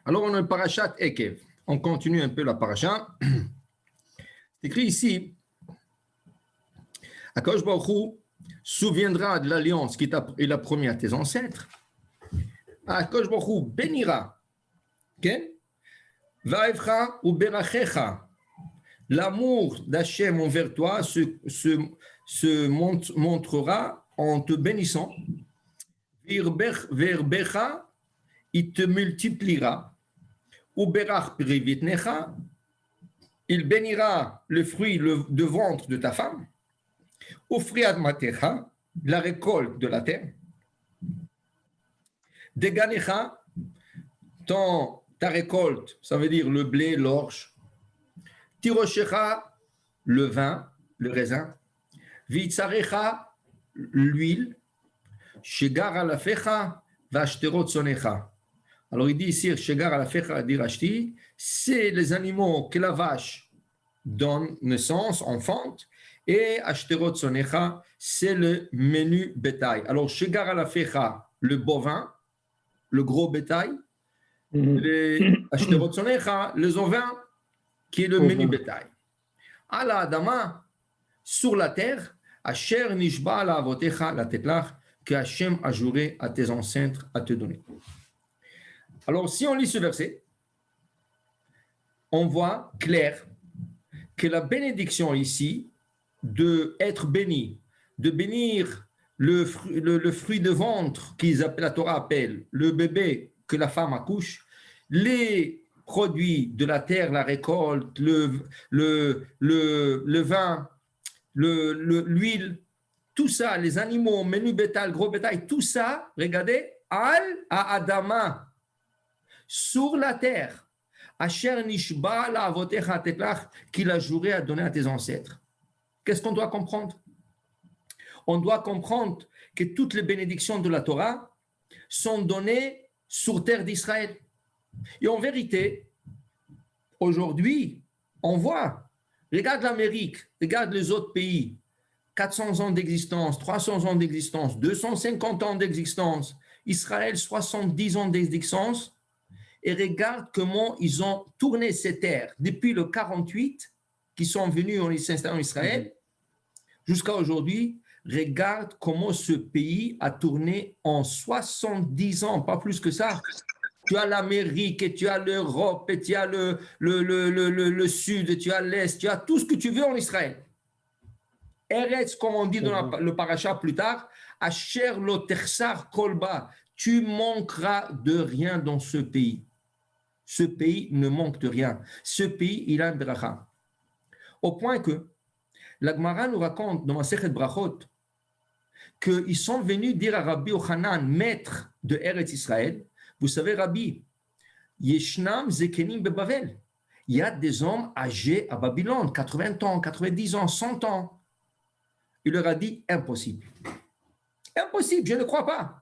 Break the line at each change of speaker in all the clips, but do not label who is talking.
Alors, on a un parachat Ekev. On continue un peu la paracha. C'est écrit ici, Akadosh Baruch Hu souviendra de l'alliance qu'il a promis à tes ancêtres. Akadosh Baruch Hu bénira. Vaevcha ou berachecha. L'amour d'Hachem envers toi se montrera en te bénissant. Verbecha, il te multipliera. Uberach privitnecha, il bénira le fruit de ventre de ta femme. Ufriad matecha, la récolte de la terre. Deganecha, ta récolte, ça veut dire le blé, l'orge. Tiroshecha, le vin, le raisin. Vitzarecha, l'huile. Shegar alafecha, vashterot sonecha. Alors il dit ici, Shegar alafecha dirashti, c'est les animaux que la vache donne naissance, enfante, et ashterot sonecha, c'est le menu bétail. Alors Shegar alafecha, le bovin, le gros bétail, les ashterot sonecha, les ovins, qui est le menu bétail. Ala Adama, sur la terre, Asher nishba la avotecha la tetlach, que Hachem a juré à tes ancêtres à te donner. Alors, si on lit ce verset, on voit clair que la bénédiction ici, de être béni, de bénir le fruit de ventre la Torah appelle, le bébé que la femme accouche, les produits de la terre, la récolte, le vin, l'huile, tout ça, les animaux, menu bétail, gros bétail, tout ça, regardez, al à Adama, sur la terre, Asher nishba la avotecha tetlach, qu'il a juré à donner à tes ancêtres. Qu'est-ce qu'on doit comprendre? On doit comprendre que toutes les bénédictions de la Torah sont données sur terre d'Israël. Et en vérité, aujourd'hui, on voit, regarde l'Amérique, regarde les autres pays, 400 ans d'existence, 300 ans d'existence, 250 ans d'existence, Israël, 70 ans d'existence, et regarde comment ils ont tourné ces terres depuis le 48, qui sont venus s'installer en Israël, jusqu'à aujourd'hui. Regarde comment ce pays a tourné en 70 ans, pas plus que ça. Tu as l'Amérique, et tu as l'Europe, et tu as le Sud, et tu as l'Est, tu as tout ce que tu veux en Israël. Eretz, comme on dit dans le paracha plus tard, Asher lo tersar kolba, tu manqueras de rien dans ce pays. Ce pays ne manque de rien. Ce pays, il a un bracha. Au point que la Gemara nous raconte dans Masechet Brachot qu'ils sont venus dire à Rabbi Yochanan, maître de Eretz Israël, vous savez, Rabbi, Yeshnam Zekenim beBavel. Il y a des hommes âgés à Babylone, 80 ans, 90 ans, 100 ans. Il leur a dit, impossible. Impossible, je ne crois pas.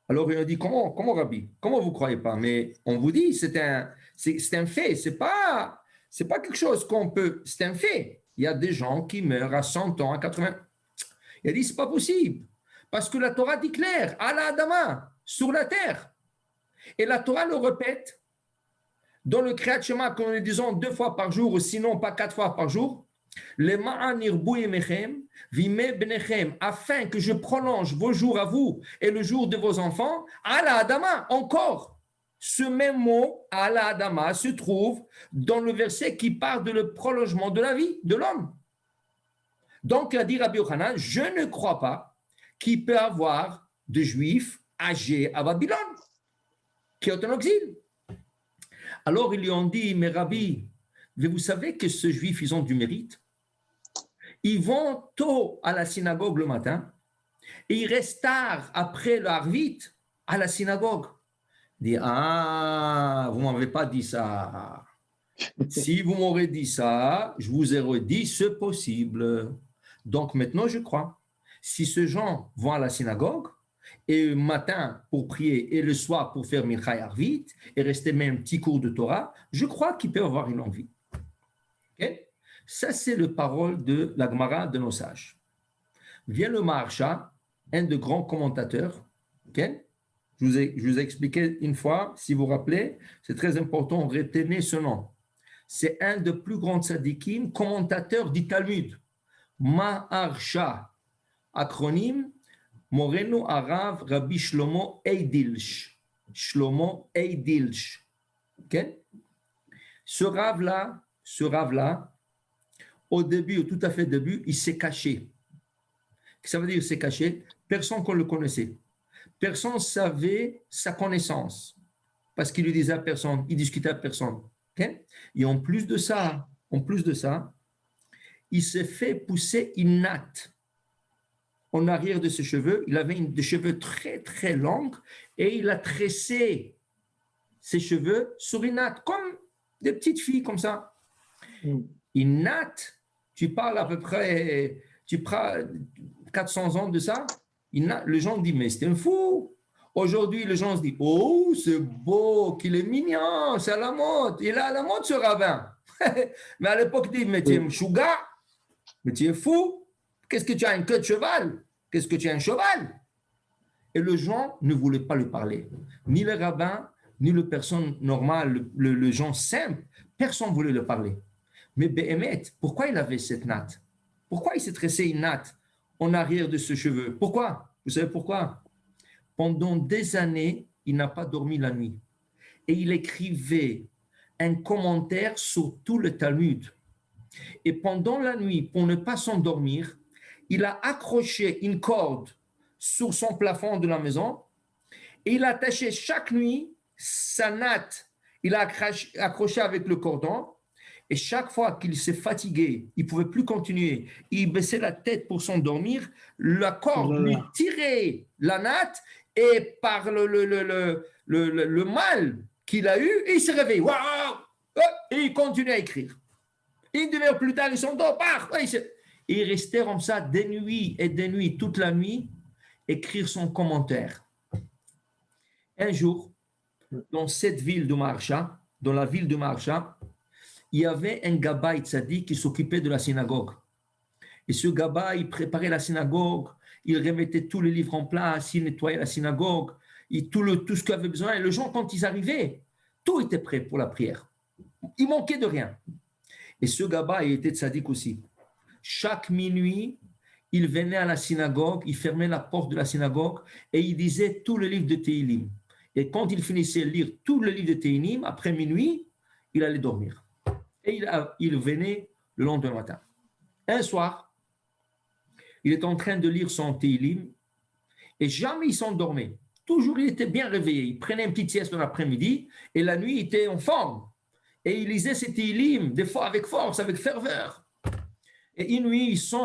Alors il a dit, comment Rabbi? Comment vous ne croyez pas? Mais on vous dit, c'est un fait, c'est pas quelque chose qu'on peut, c'est un fait. Il y a des gens qui meurent à 100 ans, à 80. Il a dit, c'est pas possible. Parce que la Torah dit clair, Ala Adama, sur la terre. Et la Torah le répète dans le Kriyat Shema, que nous le disons 2 fois par jour, ou sinon pas 4 fois par jour, afin que je prolonge vos jours à vous et le jour de vos enfants, Ala Adama, encore. Ce même mot, Ala Adama, se trouve dans le verset qui parle de le prolongement de la vie de l'homme. Donc, il a dit Rabbi Yochanan, je ne crois pas qu'il peut y avoir de juifs âgés à Babylone, qui est en exil. Alors, ils lui ont dit, mais Rabbi, vous savez que ces juifs, ils ont du mérite. Ils vont tôt à la synagogue le matin et ils restent tard après le Harvit à la synagogue. Il dit, ah, vous ne m'avez pas dit ça. Si vous m'aurez dit ça, je vous aurais dit, c'est possible. Donc maintenant, je crois. Si ces gens vont à la synagogue, et le matin pour prier, et le soir pour faire Mincha et Harvit, et rester même un petit cours de Torah, je crois qu'ils peuvent avoir une longue vie. Okay? Ça, c'est la parole de la Gemara de nos sages. Vient le Maharsha, un de grands commentateurs, okay? Je vous ai expliqué une fois, si vous vous rappelez, c'est très important, retenez ce nom. C'est un des plus grands tzadikim, commentateur du Talmud. Maharsha, acronyme, Moreno Arav Rabbi Shlomo Eidilch. Shlomo Eidilch. Okay? Ce Rav-là, au début, au tout à fait début, il s'est caché. Ça veut dire qu'il s'est caché. Personne ne le connaissait. Personne ne savait sa connaissance. Parce qu'il lui disait à personne, il discutait à personne. Okay? Et en plus de ça, il s'est fait pousser une natte en arrière de ses cheveux. Il avait des cheveux très, très longs et il a tressé ses cheveux sur une natte, comme des petites filles comme ça. Une natte, tu parles à peu près, tu prends 400 ans de ça, les gens disent, mais c'est un fou. Aujourd'hui, les gens se disent, oh, c'est beau, qu'il est mignon, c'est à la mode. Il est à la mode, ce rabbin. Mais à l'époque, ils disent, mais tu es un chouga, mais tu es fou. Qu'est-ce que tu as, une queue de cheval? Qu'est-ce que tu as, un cheval? Et les gens ne voulaient pas lui parler. Ni le rabbin, ni les personnes normales, le gens simples, personne ne voulait lui parler. Mais Béhémet, pourquoi il avait cette natte? Pourquoi il s'est tressé une natte en arrière de ses cheveux? Pourquoi? Vous savez pourquoi? Pendant des années, il n'a pas dormi la nuit. Et il écrivait un commentaire sur tout le Talmud. Et pendant la nuit, pour ne pas s'endormir, il a accroché une corde sur son plafond de la maison et il a attaché chaque nuit sa natte. Il a accroché avec le cordon et chaque fois qu'il s'est fatigué, il ne pouvait plus continuer, il baissait la tête pour s'endormir, la corde lui tirait la natte et par le mal qu'il a eu, il s'est réveillé. Waouh! Et il continue à écrire. Une demi-heure plus tard, il s'endort. Il restait comme ça des nuits et des nuits, toute la nuit, écrire son commentaire. Un jour, dans cette ville de Maharsha, dans la ville de Maharsha, il y avait un gabbai tzaddik qui s'occupait de la synagogue. Et ce gabbai, il préparait la synagogue, il remettait tous les livres en place, il nettoyait la synagogue, tout ce qu'il avait besoin. Et les gens, quand ils arrivaient, tout était prêt pour la prière. Il manquait de rien. Et ce gabbai était tzaddik aussi. Chaque minuit, il venait à la synagogue, il fermait la porte de la synagogue et il disait tout le livre de Tehillim. Et quand il finissait de lire tout le livre de Tehillim, après minuit, il allait dormir. Et il venait le lendemain matin. Un soir, il était en train de lire son Tehillim et jamais il s'endormait. Toujours, il était bien réveillé. Il prenait une petite sieste dans l'après-midi et la nuit, il était en forme. Et il lisait ses Tehillim, des fois avec force, avec ferveur. Et une nuit, il sent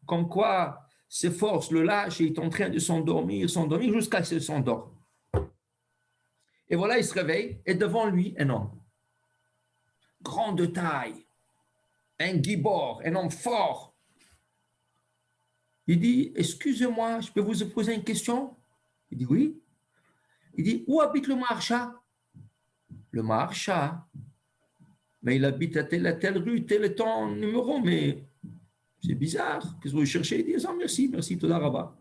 comme quoi ses forces le lâchent et il est en train de s'endormir jusqu'à ce qu'il s'endort. Et voilà, il se réveille et devant lui, un homme. Grand de taille, un gibor, un homme fort. Il dit, excusez-moi, je peux vous poser une question? Il dit, oui. Il dit, où habite le Maharsha? Le Maharsha? Mais il habite à telle rue, tel ton numéro, mais c'est bizarre. Qu'est-ce que vous cherchez? Il dit, oh, merci, Toda Rabba.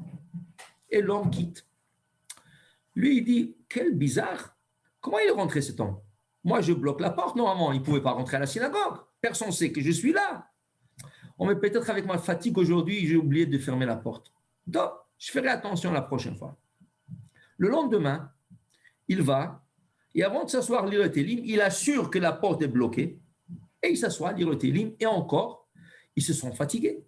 Et l'homme quitte. Lui, il dit, quel bizarre. Comment il est rentré cet homme? Moi, je bloque la porte, normalement. Il ne pouvait pas rentrer à la synagogue. Personne ne sait que je suis là. On met peut-être avec ma fatigue aujourd'hui, j'ai oublié de fermer la porte. Donc, je ferai attention la prochaine fois. Le lendemain, il va, et avant de s'asseoir lire le Tehillim, il assure que la porte est bloquée, et il s'assoit lire le Tehillim, et encore, ils se sont fatigués.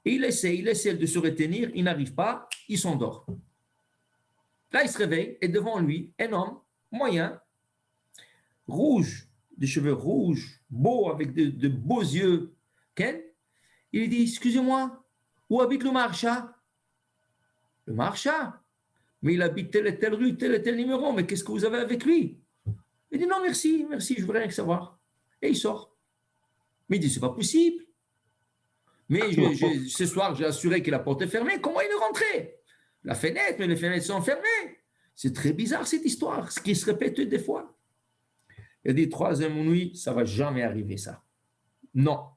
Et il essaie de se retenir, il n'arrive pas, il s'endort. Là, il se réveille, et devant lui, un homme moyen, rouge, des cheveux rouges, beau, avec de beaux yeux. Okay? Il dit, excusez-moi, où habite le Maharsha? Le Maharsha? Mais il habite telle et telle rue, tel et tel numéro, mais qu'est-ce que vous avez avec lui? Il dit, non, merci, je veux rien savoir. Et il sort. Mais il dit, c'est pas possible. Mais ce soir, j'ai assuré que la porte est fermée. Comment il est rentré? La fenêtre, mais les fenêtres sont fermées. C'est très bizarre cette histoire, ce qui se répète des fois. Il dit, troisième nuit, ça ne va jamais arriver ça. Non,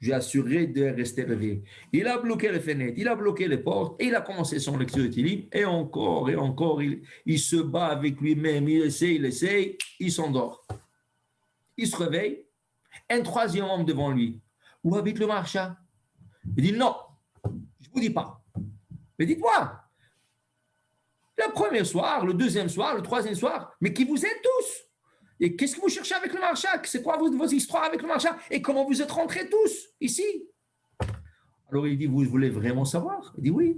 J'ai assuré de rester réveillé. Il a bloqué les fenêtres, il a bloqué les portes, et il a commencé son lecture de Télim, et encore, il se bat avec lui-même, il essaye, il s'endort. Il se réveille, un troisième homme devant lui. Où habite le marchand? Il dit non, je ne vous dis pas. Mais dites-moi, le premier soir, le deuxième soir, le troisième soir, mais qui vous êtes tous? Et qu'est-ce que vous cherchez avec le marchand? C'est quoi vos histoires avec le marchand? Et comment vous êtes rentrés tous ici? Alors il dit, vous voulez vraiment savoir? Il dit oui.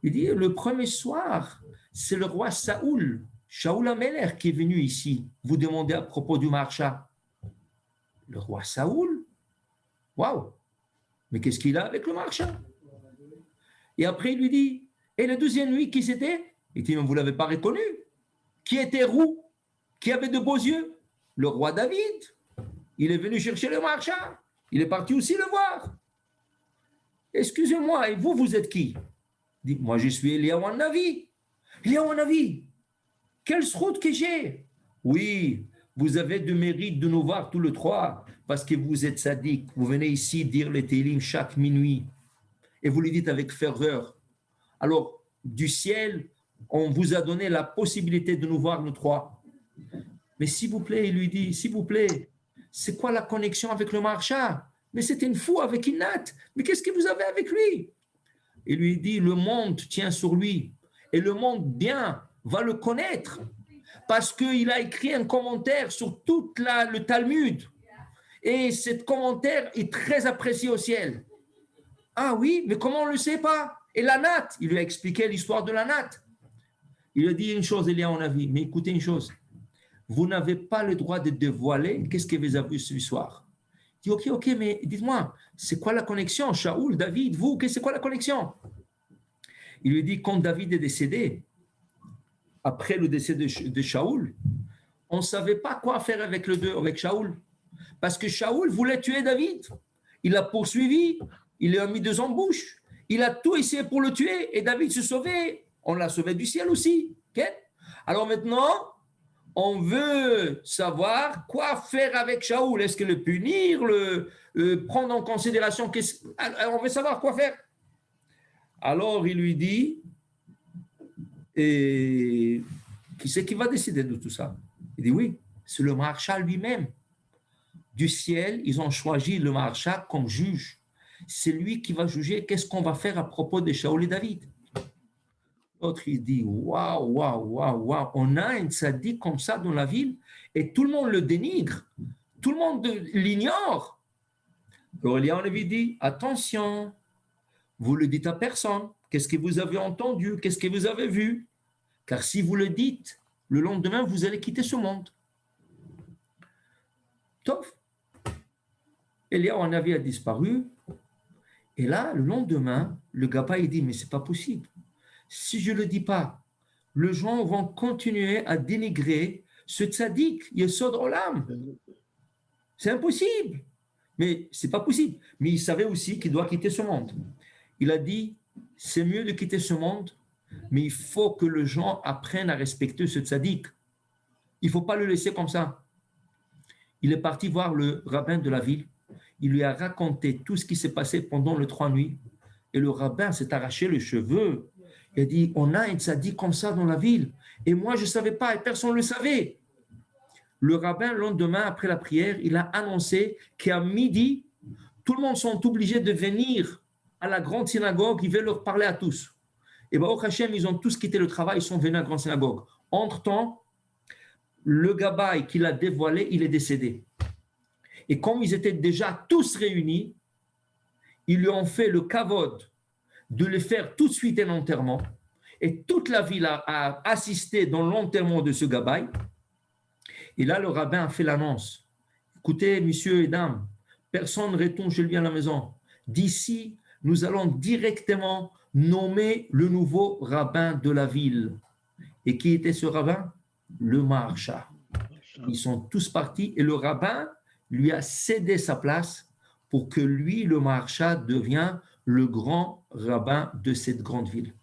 Il dit, le premier soir, c'est le roi Saoul, Shaoul Améler, qui est venu ici vous demander à propos du marchand. Le roi Saoul? Waouh! Mais qu'est-ce qu'il a avec le marchand? Et après, il lui dit, et la deuxième nuit, qui c'était? Il dit, vous ne l'avez pas reconnu? Qui était roux? Qui avait de beaux yeux? Le roi David. Il est venu chercher le marchand. Il est parti aussi le voir. Excusez-moi, et vous, vous êtes qui? Il dit, moi, je suis Eliyahu Hanavi. Eliyahu Hanavi, quelle route que j'ai? Oui, vous avez de mérite de nous voir tous les trois parce que vous êtes sadiques. Vous venez ici dire les télim chaque minuit et vous le dites avec ferveur. Alors, du ciel, on vous a donné la possibilité de nous voir, nous trois. Mais s'il vous plaît, il lui dit, s'il vous plaît, c'est quoi la connexion avec le marchand? Mais c'est une fou avec une natte. Mais qu'est-ce que vous avez avec lui? Il lui dit, le monde tient sur lui. Et le monde bien va le connaître. Parce qu'il a écrit un commentaire sur tout le Talmud. Et ce commentaire est très apprécié au ciel. Ah oui, mais comment on ne le sait pas? Et la natte, il lui a expliqué l'histoire de la natte. Il lui a dit une chose, il y a en avis, mais écoutez une chose. Vous n'avez pas le droit de dévoiler qu'est-ce que vous avez vu ce soir. Il dit, ok, mais dites-moi, c'est quoi la connexion? Shaoul, David, vous, c'est quoi la connexion? Il lui dit, quand David est décédé, après le décès de Shaoul, on ne savait pas quoi faire avec Shaoul. Parce que Shaoul voulait tuer David. Il l'a poursuivi, il lui a mis 2 embouches, il a tout essayé pour le tuer et David se sauvait. On l'a sauvé du ciel aussi. Okay? Alors maintenant, on veut savoir quoi faire avec Shaoul. Est-ce que le punir, prendre en considération? On veut savoir quoi faire. Alors il lui dit, et qui c'est qui va décider de tout ça? Il dit oui, c'est le marshal lui-même. Du ciel, ils ont choisi le marshal comme juge. C'est lui qui va juger qu'est-ce qu'on va faire à propos de Shaoul et David. L'autre, il dit, waouh, on a un tzaddik comme ça dans la ville et tout le monde le dénigre, tout le monde l'ignore. Alors Eliyahu Hanavi dit, attention, vous le dites à personne. Qu'est-ce que vous avez entendu? Qu'est-ce que vous avez vu? Car si vous le dites, le lendemain, vous allez quitter ce monde. Tof. Eliyahu Hanavi a disparu. Et là, le lendemain, le Gaba, il dit, mais c'est pas possible. Si je ne le dis pas, les gens vont continuer à dénigrer ce tzaddik, Yesod Olam. C'est impossible. Mais c'est pas possible. Mais il savait aussi qu'il doit quitter ce monde. Il a dit, c'est mieux de quitter ce monde, mais il faut que les gens apprennent à respecter ce tzaddik. Il ne faut pas le laisser comme ça. Il est parti voir le rabbin de la ville. Il lui a raconté tout ce qui s'est passé pendant les 3 nuits. Et le rabbin s'est arraché les cheveux. Il a dit, on a un tzaddik comme ça dans la ville. Et moi, je ne savais pas et personne ne le savait. Le rabbin, le lendemain, après la prière, il a annoncé qu'à midi, tout le monde sont obligés de venir à la grande synagogue. Il veut leur parler à tous. Et Baruch Hashem, ils ont tous quitté le travail, ils sont venus à la grande synagogue. Entre-temps, le gabaï qu'il a dévoilé, il est décédé. Et comme ils étaient déjà tous réunis, ils lui ont fait le kavod de le faire tout de suite un enterrement. Et toute la ville a assisté dans l'enterrement de ce gabaï. Et là, le rabbin a fait l'annonce. Écoutez, messieurs et dames, personne ne retourne chez lui à la maison. D'ici, nous allons directement nommer le nouveau rabbin de la ville. Et qui était ce rabbin? Le marshal. Ils sont tous partis et le rabbin lui a cédé sa place pour que lui, le marshal, devienne le grand rabbin de cette grande ville.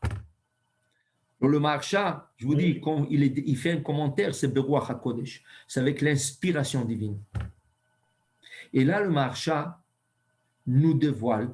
Donc le marshal, je vous dis, quand il fait un commentaire, c'est Beruach HaKodesh, c'est avec l'inspiration divine. Et là, le marshal, nous dévoile.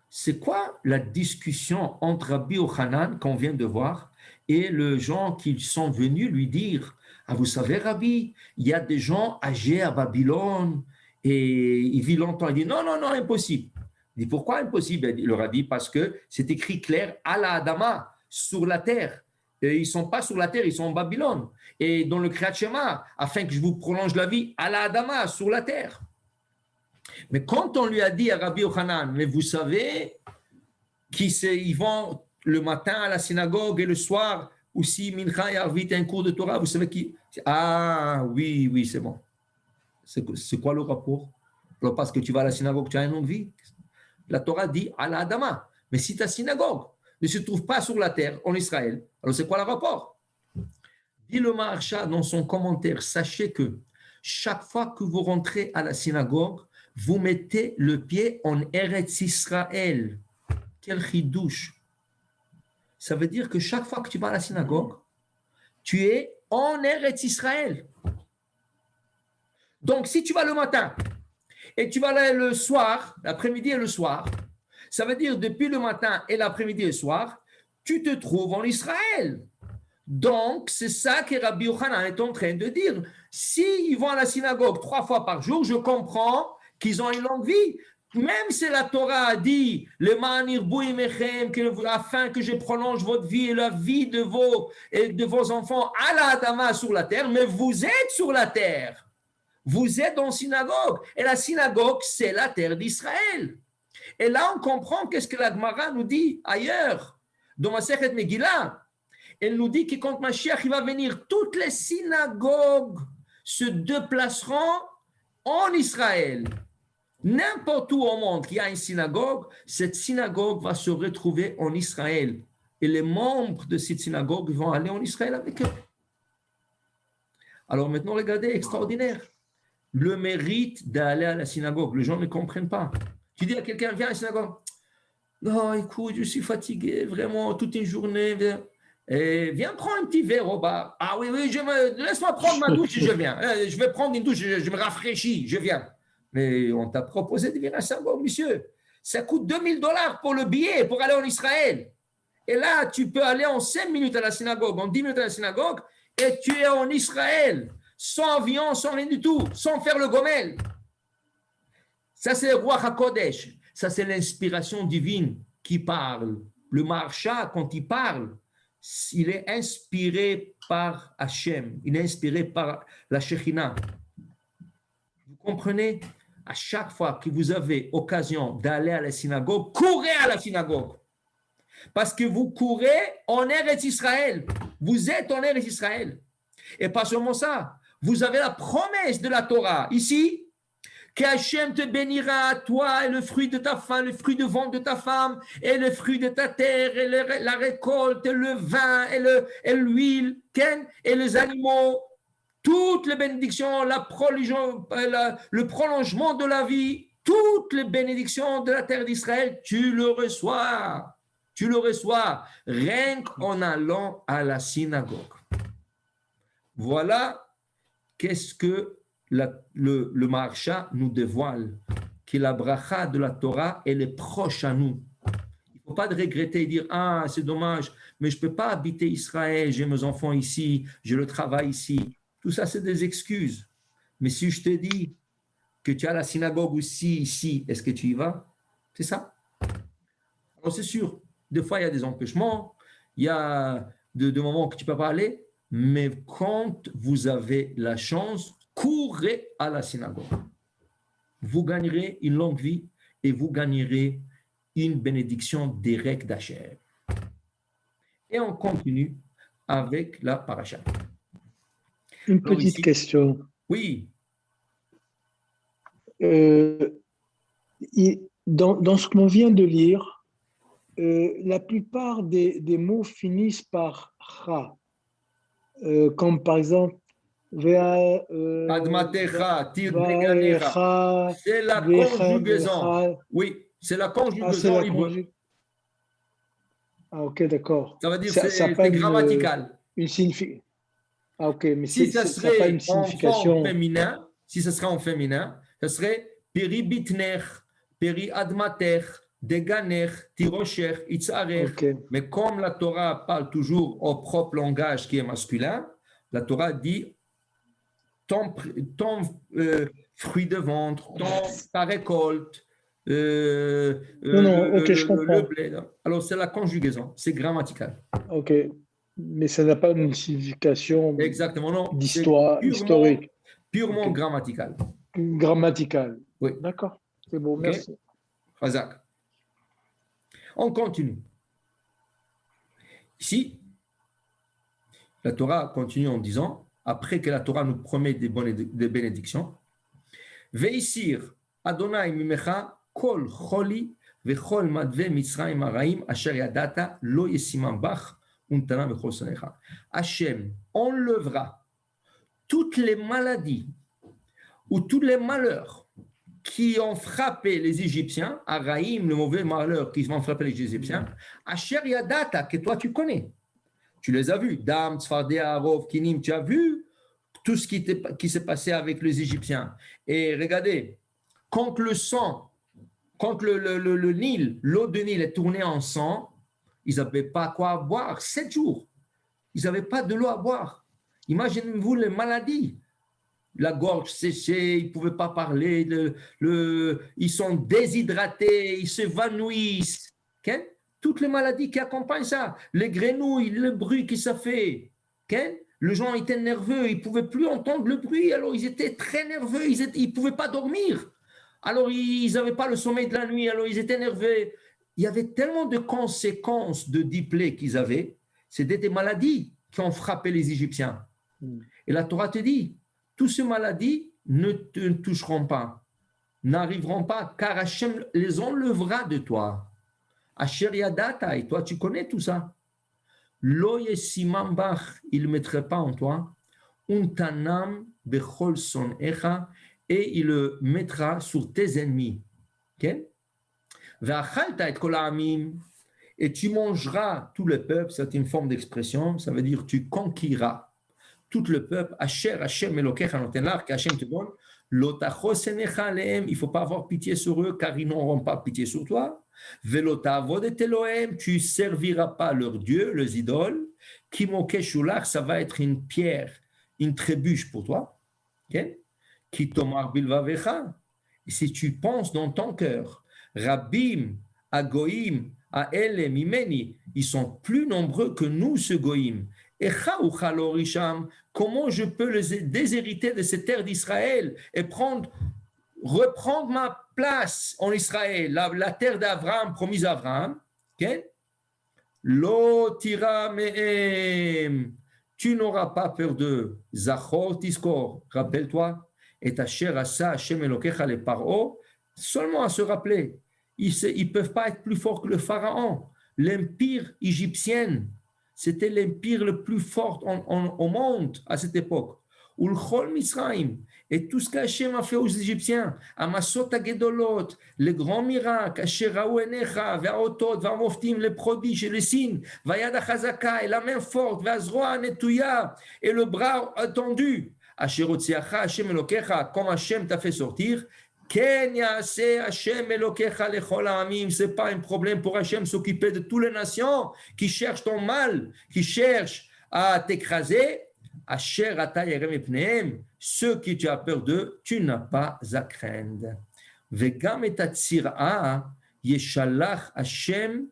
C'est quoi la discussion entre Rabbi Yochanan qu'on vient de voir et les gens qui sont venus lui dire, ah, vous savez Rabbi, il y a des gens âgés à Babylone et il vit longtemps. Il dit non, non, non, impossible. Il dit pourquoi impossible? Il leur a dit parce que c'est écrit clair à la Adama, sur la terre. Et ils ne sont pas sur la terre, ils sont en Babylone. Et dans le Kriyat Shema, afin que je vous prolonge la vie, à la Adama, sur la terre. Mais quand on lui a dit à Rabbi Yochanan, mais vous savez qu'ils vont le matin à la synagogue et le soir, aussi Mincha et Arvit, un cours de Torah, vous savez qui? Ah oui, oui, c'est bon. C'est quoi le rapport? Alors parce que tu vas à la synagogue, tu as une longue vie. La Torah dit à la Adama. Mais si ta synagogue ne se trouve pas sur la terre en Israël, alors c'est quoi le rapport? Dit le Maharsha dans son commentaire, sachez que chaque fois que vous rentrez à la synagogue, vous mettez le pied en Eretz Israël. Quel chidouche! Ça veut dire que chaque fois que tu vas à la synagogue, tu es en Eretz Israël. Donc, si tu vas le matin et tu vas là le soir, l'après-midi et le soir, ça veut dire depuis le matin et l'après-midi et le soir, tu te trouves en Israël. Donc, c'est ça que Rabbi Yochanan est en train de dire. S'ils vont à la synagogue 3 fois par jour, je comprends qu'ils ont une longue vie. Même si la Torah a dit afin que je prolonge votre vie et la vie de vos enfants à la Adama sur la terre, mais vous êtes sur la terre. Vous êtes dans la synagogue. Et la synagogue, c'est la terre d'Israël. Et là, on comprend qu'est-ce que la Gemara nous dit ailleurs, dans Masechet Megillah. Elle nous dit que quand Mashiach il va venir, toutes les synagogues se déplaceront en Israël. N'importe où au monde qu'il y a une synagogue, cette synagogue va se retrouver en Israël. Et les membres de cette synagogue vont aller en Israël avec eux. Alors maintenant, regardez, extraordinaire. Le mérite d'aller à la synagogue. Les gens ne comprennent pas. Tu dis à quelqu'un, viens à la synagogue. Non, écoute, je suis fatigué, vraiment, toute une journée. Viens prendre un petit verre au bar. Ah oui, oui, laisse-moi prendre ma douche et je viens. Je vais prendre une douche, je me rafraîchis, je viens. Mais on t'a proposé de venir à la synagogue, monsieur. Ça coûte $2000 pour le billet pour aller en Israël. Et là, tu peux aller en 5 minutes à la synagogue, en 10 minutes à la synagogue, et tu es en Israël, sans avion, sans rien du tout, sans faire le gomel. Ça, c'est le Ruach HaKodesh. Ça, c'est l'inspiration divine qui parle. Le Maharsha, quand il parle, il est inspiré par Hachem, il est inspiré par la Shekhinah. Vous comprenez? À chaque fois que vous avez occasion d'aller à la synagogue, courez à la synagogue. Parce que vous courez en Eretz Israël. Vous êtes en Eretz Israël. Et pas seulement ça, vous avez la promesse de la Torah. Ici, que Hachem te bénira, toi, et le fruit de ta femme, le fruit de ventre de ta femme, et le fruit de ta terre, et la récolte, et le vin, et l'huile, et les animaux, toutes les bénédictions, le prolongement de la vie, toutes les bénédictions de la terre d'Israël, tu le reçois. Tu le reçois rien qu'en allant à la synagogue. Voilà qu'est-ce que le Maharsha nous dévoile, que la bracha de la Torah, elle est proche à nous. Il ne faut pas de regretter et dire « Ah, c'est dommage, mais je ne peux pas habiter Israël, j'ai mes enfants ici, j'ai le travail ici. » Tout ça, c'est des excuses. Mais si je te dis que tu as la synagogue aussi ici, est-ce que tu y vas? C'est ça. Alors, c'est sûr, des fois, il y a des empêchements, il y a des moments que tu ne peux pas aller, mais quand vous avez la chance, courez à la synagogue. Vous gagnerez une longue vie et vous gagnerez une bénédiction directe d'Hachem. Et on continue avec la paracha.
Une petite question.
Oui.
Dans ce qu'on vient de lire, la plupart des mots finissent par « cha », comme par exemple
Admatecha, Tirdeganecha. C'est la conjugaison. Oui, c'est la conjugaison.
Ah, ok, d'accord.
Ça veut dire que c'est grammatical.
Une signification. Ah, ok, mais
si ça serait
pas une signification
féminin, si ça serait en féminin, ça serait peribitner, Peri admater, deganer, tirocher, itzarer.
Ok.
Mais comme la Torah parle toujours au propre langage qui est masculin, la Torah dit ton fruit de ventre, ta récolte,
Non, ok, je
le
comprends.
blé. Alors, c'est la conjugaison, c'est grammatical.
Ok. Mais ça n'a pas une signification
Exactement, non, c'est
d'histoire, historique,
purement
ok,
grammatical.
grammaticale.
Oui,
D'accord, c'est bon,
ok,
merci.
Razak. On continue. Ici, la Torah continue en disant, après que la Torah nous promet des bénédictions, Veisir Adonai mimecha kol choli vechol madve mitzrayim araim asher yadata lo yesimam bach untana vechol sonecha. Hachem enlèvera toutes les maladies ou tous les malheurs qui ont frappé les Égyptiens, Araïm, le mauvais malheur qui vont frapper les Égyptiens, Asher Yadata, que toi tu connais. Tu les as vus, Dam, Tzfardea, Arov, Kinim, tu as vu tout ce qui s'est passé avec les Égyptiens. Et regardez, quand le sang, quand le Nil, l'eau de Nil est tournée en sang, ils n'avaient pas quoi boire 7 jours. Ils n'avaient pas de l'eau à boire. Imaginez-vous les maladies. La gorge séchée, ils ne pouvaient pas parler, ils sont déshydratés, ils s'évanouissent. Okay? Toutes les maladies qui accompagnent ça, les grenouilles, le bruit que ça fait. Okay? Les gens étaient nerveux, ils ne pouvaient plus entendre le bruit, alors ils étaient très nerveux, ils ne pouvaient pas dormir. Alors ils n'avaient pas le sommeil de la nuit, alors ils étaient nerveux. Il y avait tellement de conséquences de diplôme qu'ils avaient, c'était des maladies qui ont frappé les Égyptiens. Et la Torah te dit, toutes ces maladies ne te toucheront pas, n'arriveront pas, car Hachem les enlèvera de toi. Asher Yadata, et toi tu connais tout ça. Lo yesimam bach, il ne mettrait pas en toi. Untanam bechol son echa, et il le mettra sur tes ennemis. Okay? Ve'achalta et kol ha'amim, et tu mangeras tout le peuple, c'est une forme d'expression, ça veut dire tu conquiras tout le peuple, Asher, Hashem, Elokecha, notenlar, qu'Hachem te donne, Lotachosenecha alehem, il ne faut pas avoir pitié sur eux, car ils n'auront pas pitié sur toi. Velotavod et Elohem, tu ne serviras pas leur Dieu, leurs idoles. Kimokeshulach, ça va être une pierre, une trébuche pour toi. Kitomar bilvavecha, et si tu penses dans ton cœur, Rabim, Agoim, Aelem, Imeni, ils sont plus nombreux que nous, ce Goïm. Comment je peux les déshériter de cette terre d'Israël et reprendre ma place en Israël, la terre d'Abraham, promise à Abraham. Lo tira mehem, tu n'auras pas peur de Zachor Tiskor, rappelle-toi, et ta chère Asa Hashem Elokecha le Paro, seulement à se rappeler, ils ne peuvent pas être plus forts que le pharaon, l'empire égyptien. C'était l'empire le plus fort au monde à cette époque. Ulchol Misraim, et tout ce qu'Hachem a fait aux Égyptiens, Amasot Agedolot, les grands miracles, Asheraou Enecha, Ve'aotot, Ve'amoftim, les prodiges et les signes, Vayad Chazaka, et la main forte, Ve'azroa Netouya, et le bras tendu, Asherotziacha, Hachem Elokecha, comme Hachem t'a fait sortir, Kenya, c'est Hachem Elokecha lechol ha'amim, c'est pas un problème pour Hachem s'occuper de toutes les nations qui cherchent ton mal, qui cherchent à t'écraser. Asher ata yerem epnehem, ceux qui tu as peur d'eux, tu n'as pas à craindre. Vegam et atzir'a yeshalach Hachem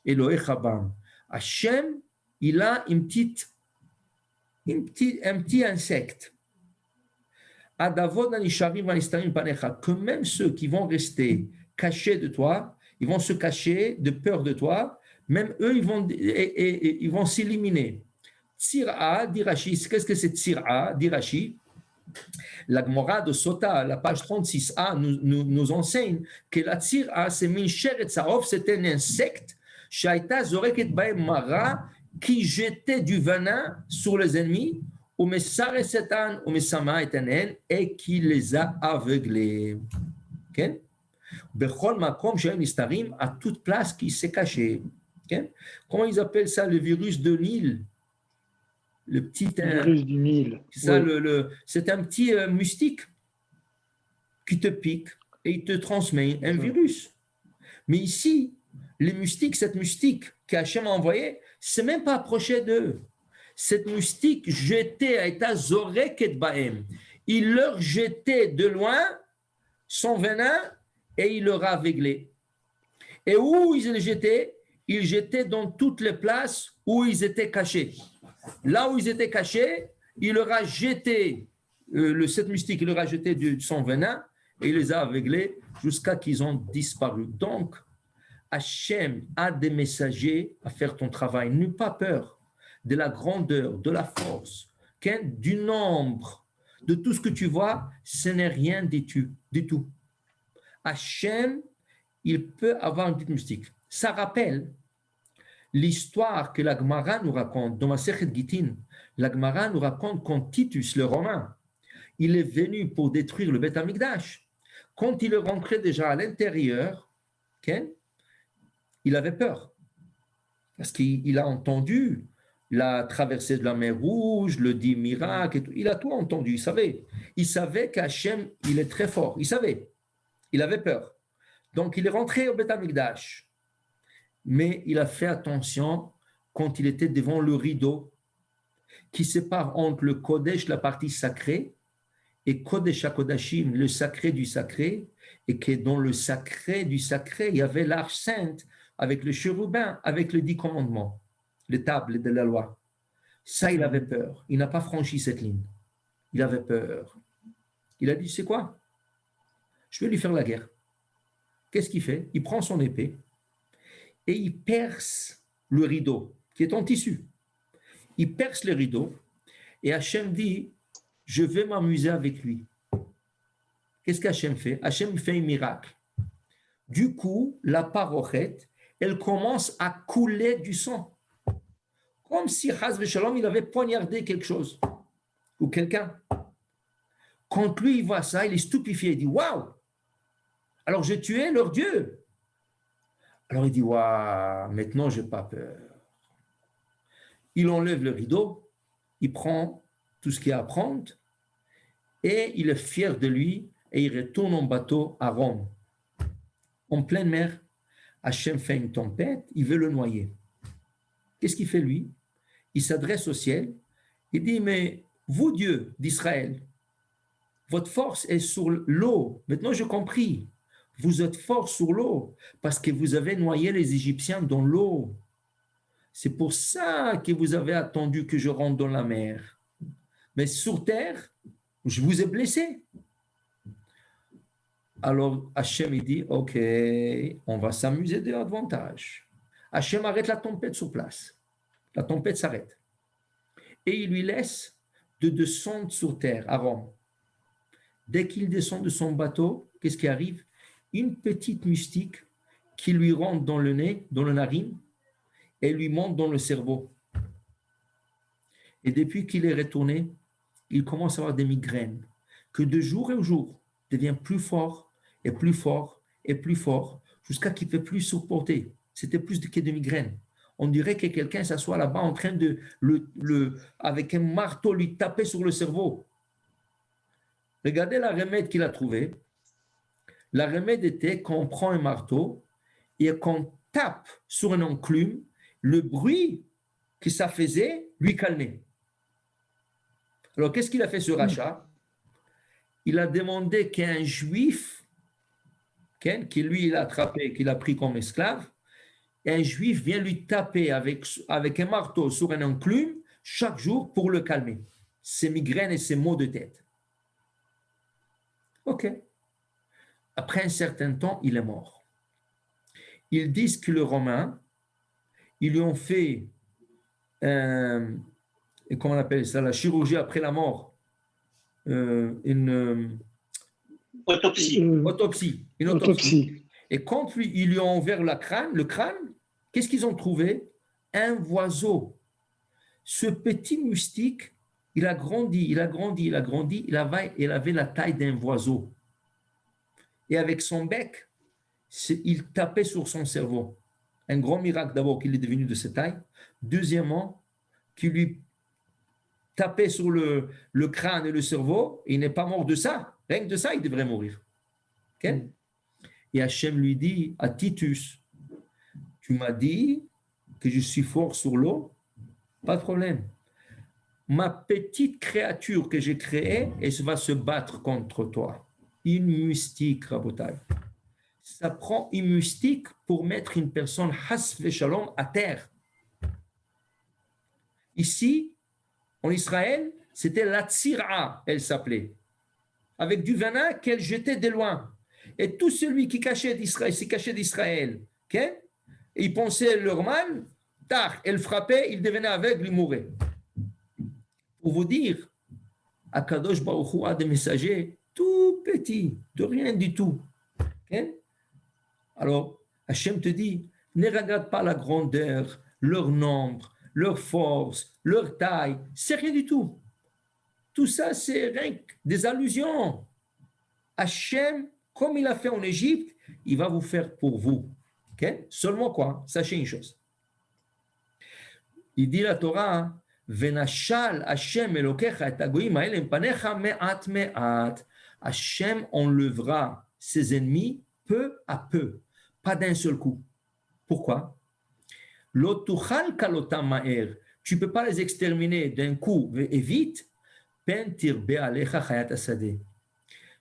Elohecha bam. Hachem, il a un petit insecte. Que même ceux qui vont rester cachés de toi, ils vont se cacher de peur de toi, même eux, ils vont s'éliminer. Tsira, dit Rashi, qu'est-ce que c'est Tsira, dit Rashi? La Gemara de Sota, la page 36a, nous enseigne que la Tsira, c'est Mincher et Tsarov, c'était un insecte, Shaita Zoreket Baem Mara, qui jetait du venin sur les ennemis, et qui les a aveuglés. Okay? À toute place qui s'est caché. Okay? Comment ils appellent ça, le virus de Nil? Le petit
virus du Nil.
Ça, oui. C'est un petit moustique qui te pique. et il te transmet un virus. Mais ici, les mystiques, cette mystique qu'Hachem a envoyée, c'est même pas approché d'eux. Cette mystique jetait à état zoreket baem. Il leur jetait de loin son venin et il leur a aveuglé. Et où ils le jetaient? Ils jetaient dans toutes les places où ils étaient cachés. Là où ils étaient cachés, il leur a jeté, cette mystique, il leur a jeté de son venin et il les a aveuglés jusqu'à qu'ils ont disparu. Donc, Hachem a des messagers à faire ton travail. N'aie pas peur de la grandeur, de la force, du nombre, de tout ce que tu vois, ce n'est rien du tout. Hachem, il peut avoir une petite mystique. Ça rappelle l'histoire que la Gemara nous raconte dans Masechet Gittin. La Gemara nous raconte quand Titus, le Romain, il est venu pour détruire le Beth Amikdash. Quand il est rentré déjà à l'intérieur, il avait peur. Parce qu'il a entendu la traversée de la mer Rouge, le 10 miracles, et tout. Il a tout entendu, il savait. Il savait qu'Hachem, il est très fort. Il savait. Il avait peur. Donc, il est rentré au Beth Amikdash. Mais il a fait attention quand il était devant le rideau qui sépare entre le Kodesh, la partie sacrée, et Kodesh HaKodashim, le sacré du sacré, et que dans le sacré du sacré, il y avait l'arche sainte avec le chérubin, avec les 10 commandements, les tables de la loi. Ça, il avait peur. Il n'a pas franchi cette ligne. Il avait peur. Il a dit, c'est quoi? Je vais lui faire la guerre. Qu'est-ce qu'il fait? Il prend son épée et il perce le rideau qui est en tissu. Il perce le rideau et Hachem dit, je vais m'amuser avec lui. Qu'est-ce qu'Hachem fait? Hachem fait un miracle. Du coup, la parochette, elle commence à couler du sang. Comme si Chaz v'Shalom, il avait poignardé quelque chose ou quelqu'un. Quand lui, il voit ça, il est stupéfié. Il dit, waouh! Alors j'ai tué leur Dieu. Alors il dit, waouh, maintenant je n'ai pas peur. Il enlève le rideau, il prend tout ce qu'il y a à prendre et il est fier de lui et il retourne en bateau à Rome. En pleine mer, Hachem fait une tempête, il veut le noyer. Qu'est-ce qu'il fait lui? Il s'adresse au ciel, il dit, mais vous, Dieu d'Israël, votre force est sur l'eau. Maintenant, j'ai compris. Vous êtes fort sur l'eau parce que vous avez noyé les Égyptiens dans l'eau. C'est pour ça que vous avez attendu que je rentre dans la mer. Mais sur terre, je vous ai blessé. Alors Hachem, il dit, OK, on va s'amuser de davantage. Hachem arrête la tempête sur place. La tempête s'arrête. Et il lui laisse de descendre sur terre à Rome. Dès qu'il descend de son bateau, qu'est-ce qui arrive? Une petite mystique qui lui rentre dans le nez, dans le narine, et lui monte dans le cerveau. Et depuis qu'il est retourné, il commence à avoir des migraines, que de jour en jour devient plus fort, et plus fort, et plus fort, jusqu'à qu'il ne peut plus supporter. C'était plus que des migraines. On dirait que quelqu'un s'assoit là-bas en train de, avec un marteau, lui taper sur le cerveau. Regardez la remède qu'il a trouvée. La remède était qu'on prend un marteau et qu'on tape sur un enclume, le bruit que ça faisait lui calmait. Alors, qu'est-ce qu'il a fait ce rachat? Il a demandé qu'un juif, qui lui il a attrapé, qu'il a pris comme esclave, un juif vient lui taper avec un marteau sur un enclume chaque jour pour le calmer, ses migraines et ses maux de tête. OK. Après un certain temps, il est mort. Ils disent que les Romains, ils lui ont fait, comment on appelle ça, la chirurgie après la mort, une autopsie. Et quand ils lui ont ouvert le crâne, qu'est-ce qu'ils ont trouvé? Un oiseau. Ce petit moustique, il a grandi, il avait la taille d'un oiseau. Et avec son bec, il tapait sur son cerveau. Un grand miracle d'abord qu'il est devenu de cette taille. Deuxièmement, qu'il lui tapait sur le crâne et le cerveau, et il n'est pas mort de ça. Rien que de ça, il devrait mourir. Okay? Et Hachem lui dit à Titus, tu m'as dit que je suis fort sur l'eau, pas de problème. Ma petite créature que j'ai créée, elle va se battre contre toi. Une mystique, Rabotai. Ça prend une mystique pour mettre une personne has shalom à terre. Ici, en Israël, c'était la tsira, elle s'appelait, avec du venin qu'elle jetait de loin. Et tout celui qui cachait d'Israël, s'est caché d'Israël, okay? Il pensait leur mal, tard, elle frappait, il devenait aveugle, il mourait. Pour vous dire, Akadosh Baruch Hu a des messagers tout petits, de rien du tout. Okay? Alors, Hachem te dit, ne regarde pas la grandeur, leur nombre, leur force, leur taille, c'est rien du tout. Tout ça, c'est rien que des allusions. Hachem, comme il a fait en Égypte, il va vous faire pour vous. Okay? Seulement quoi? Sachez une chose. Il dit la Torah, Venachal Hachem Elokecha et Agoim Haelem Panecha Me'at Me'at. Hachem enlèvera ses ennemis peu à peu, pas d'un seul coup. Pourquoi? Lotuchal Kalotam Ma'er. Tu ne peux pas les exterminer d'un coup et vite. Pentir Be'alecha Chayat Asadeh.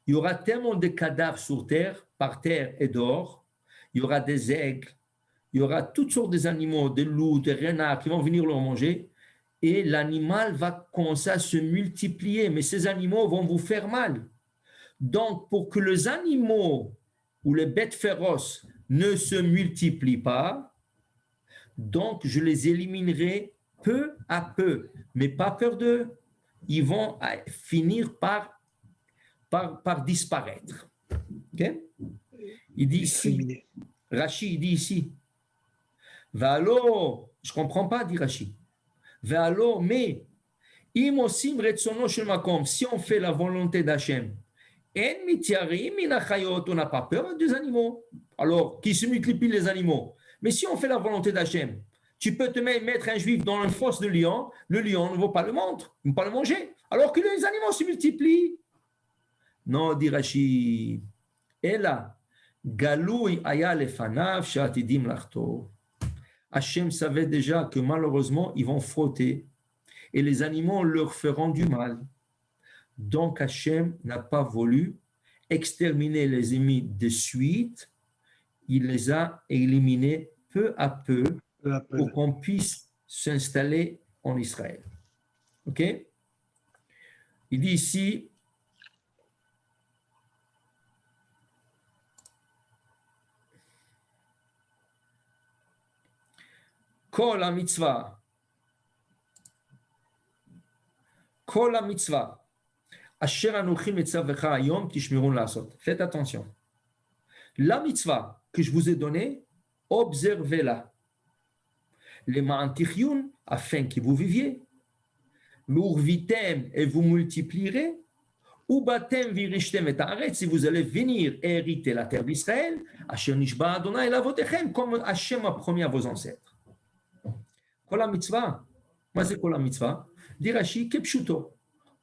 Il y aura tellement de cadavres sur terre, par terre et dehors. Il y aura des aigles, il y aura toutes sortes d'animaux, des loups, des renards qui vont venir leur manger. Et l'animal va commencer à se multiplier, mais ces animaux vont vous faire mal. Donc, pour que les animaux ou les bêtes féroces ne se multiplient pas, donc je les éliminerai peu à peu, mais pas peur d'eux. Ils vont finir par disparaître. Okay? Il dit ici, Rashi, il dit ici, Valo, je ne comprends pas, dit Rashi. Valo, mais, si on fait la volonté d'Hachem, on n'a pas peur des animaux. Alors, qui se multiplient les animaux. Mais si on fait la volonté d'Hachem, tu peux te mettre un juif dans une fosse de lion, le lion ne va pas le montrer, ne va pas le manger, alors que les animaux se multiplient. Non, dit Rashi, et là, Galoui aya lefanav shatidim lachto. Hachem savait déjà que malheureusement, ils vont frotter et les animaux leur feront du mal. Donc Hachem n'a pas voulu exterminer les ennemis de suite, il les a éliminés peu à peu pour qu'on puisse s'installer en Israël. Ok? Il dit ici, Kol ha-mitzvah, Kol ha-mitzvah, Asher anochi metzavecha hayom tishmirun la'asot. Faites attention. La mitzvah que je vous ai donnée, observez-la. Les ma'antichyun, afin que vous viviez. L'urvitem, et vous multiplierez. Ou batem virishtem et haaretz, si vous allez venir hériter la terre d'Israël, Asher nishba Adonai lavotechem, comme Hachem a promis à vos ancêtres. Kol ha-mitzvah, moi c'est Kol ha-mitzvah, dit Rashi, kepshuto.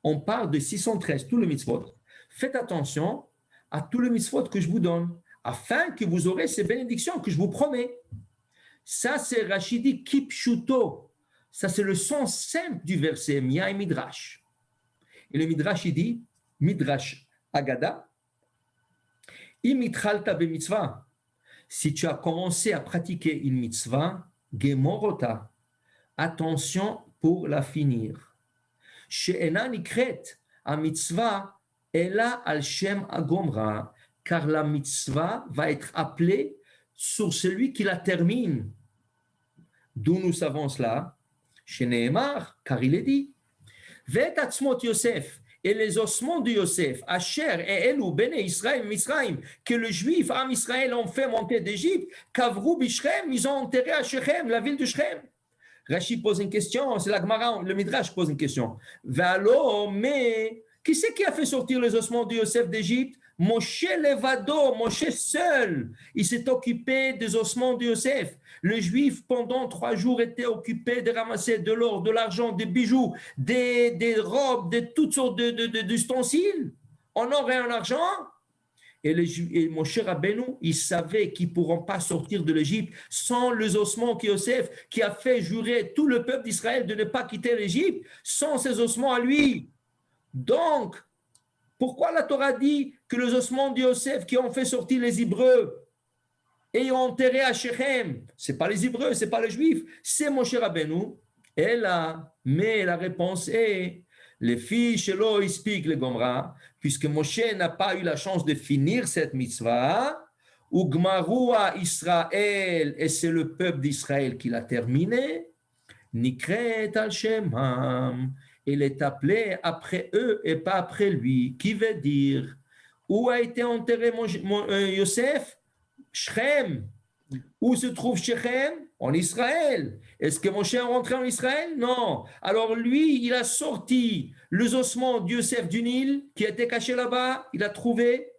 On parle de 613, tous les mitzvot. Faites attention à tous les mitzvot que je vous donne, afin que vous aurez ces bénédictions que je vous promets. Ça, c'est Rashi dit kipshuto. Ça, c'est le sens simple du verset Mia et Midrash. Et le Midrash, il dit, Midrash Agada, imitchalta be mitzvah. Si tu as commencé à pratiquer une mitzvah, gemorota, attention pour la finir. She'ena nikret, a mitzvah, ela al shem agomra, car la mitzvah va être appelée sur celui qui la termine. D'où nous savons cela? Chez Nehemar, car il est dit, Vet atzmot Yosef, et les ossements de Yosef, Asher et Elou, Bene Israël, Misraïm, que le juif, Am Israël, ont fait monter d'Égypte, Kavrou Bichrem, ils ont enterré à Shechem, la ville de Shechem. Rashi pose une question, c'est la Gemara, le Midrash pose une question. Valo, mais qui c'est qui a fait sortir les ossements de Yosef d'Égypte? Moshe Levado, Moshe seul, il s'est occupé des ossements de Yosef. Le juif, pendant 3 jours, était occupé de ramasser de l'or, de l'argent, des bijoux, des robes, de toutes sortes d'ustensiles, en or et en argent. et Moshe Rabbeinu, il savait qu'ils ne pourront pas sortir de l'Égypte sans les ossements que Yosef, qui a fait jurer tout le peuple d'Israël de ne pas quitter l'Égypte, sans ses ossements à lui. Donc, pourquoi la Torah dit que les ossements de Yosef qui ont fait sortir les Hébreux et ont enterré à Shechem, ce n'est pas les Hébreux, ce n'est pas les Juifs, c'est Moshe Rabbeinu. Et là, mais la réponse est, les filles chez l'eau expliquent le Gomra, puisque Moshe n'a pas eu la chance de finir cette mitzvah, ou Gmarua Israël, et c'est le peuple d'Israël qui l'a terminé, Nikret al Shemam, il est appelé après eux et pas après lui, qui veut dire, où a été enterré Yosef? Shechem. Où se trouve Shechem? En Israël. Est-ce que Moshe est rentré en Israël? Non. Alors lui, il a sorti les ossements de Yosef du Nil qui étaient cachés là-bas, il a trouvé.